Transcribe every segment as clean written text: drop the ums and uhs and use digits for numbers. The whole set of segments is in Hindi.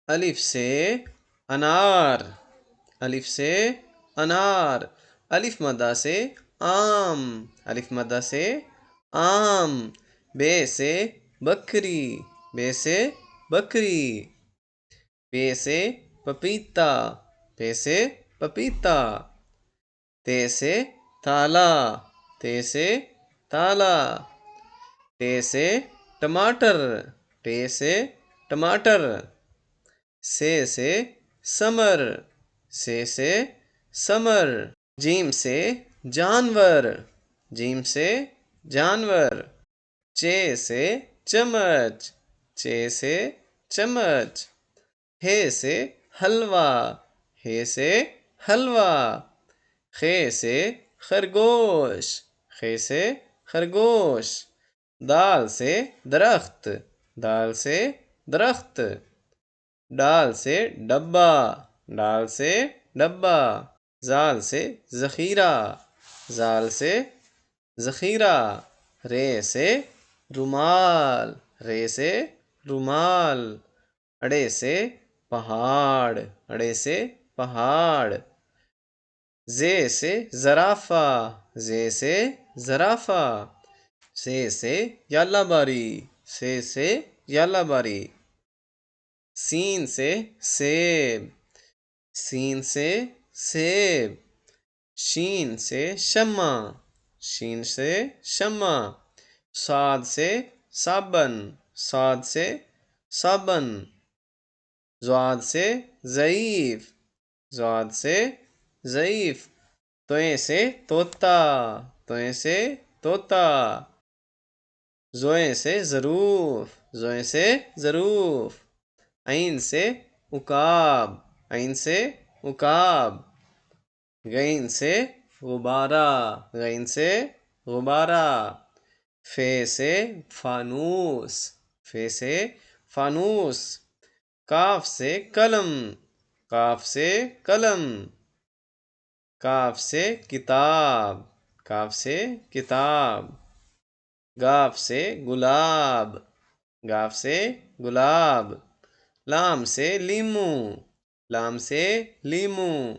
अलिफ से अनार, अलिफ से अनार। अलिफ मद्दा से आम, अलिफ मद्दा से आम। बे से बकरी, बे से बकरी। पे से पपीता, पे से पपीता। ते से ताला, ते से ताला। टे से टमाटर, टे से टमाटर। से समर, से समर। जीम से जानवर, जीम से जानवर। चे से चम्मच, चे से चम्मच। हे से हलवा, हे से हलवा। खे से खरगोश, खे से खरगोश। दाल से दरख्त, दाल से दरख्त। डाल से डब्बा, डाल से डब्बा। जाल से ज़ख़ीरा, जाल से ज़ख़ीरा। रे से रुमाल, रे से रुमाल। अड़े से पहाड़, अड़े से पहाड़। जे से ज़राफ़ा, जे से ज़राफ़ा। से यालाबारी, से यालाबारी। सीन से सेब, सीन से सेब। शीन से शम्मा, शीन से शम्मा। साद से साबन, साद से साबन। ज़्वाद से ज़ईफ़, ज़्वाद से ज़ईफ़। तोए से तोता, तोए से तोता। ज़ोए से ज़रूफ़, ज़ोए से ज़रूफ़। ऐन से उकाब, ऐन से उकाब। गैन से गुब्बारा, गैन से गुब्बारा। फे से फानूस, फे से फानूस। काफ से कलम, काफ से कलम। काफ से किताब, काफ से किताब। गाफ से गुलाब, गाफ से गुलाब। लाम से लीमू, लाम से लीमू।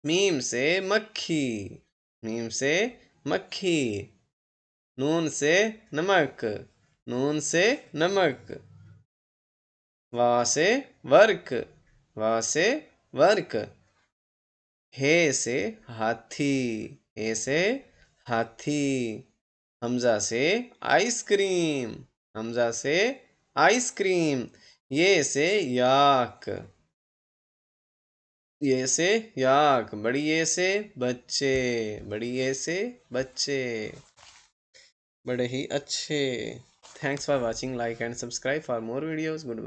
मीम से मक्खी, मीम से मक्खी। नून से नमक, नून से नमक। वा से वर्क, वा से वर्क। हे से हाथी, हे से हाथी। हमजा से आइसक्रीम, हमजा से आइसक्रीम। ये से याक, ये से याक। बड़ी ये से बच्चे, बड़ी ये से बच्चे। बड़े ही अच्छे। Thanks for watching, like and subscribe for more videos. Good bye.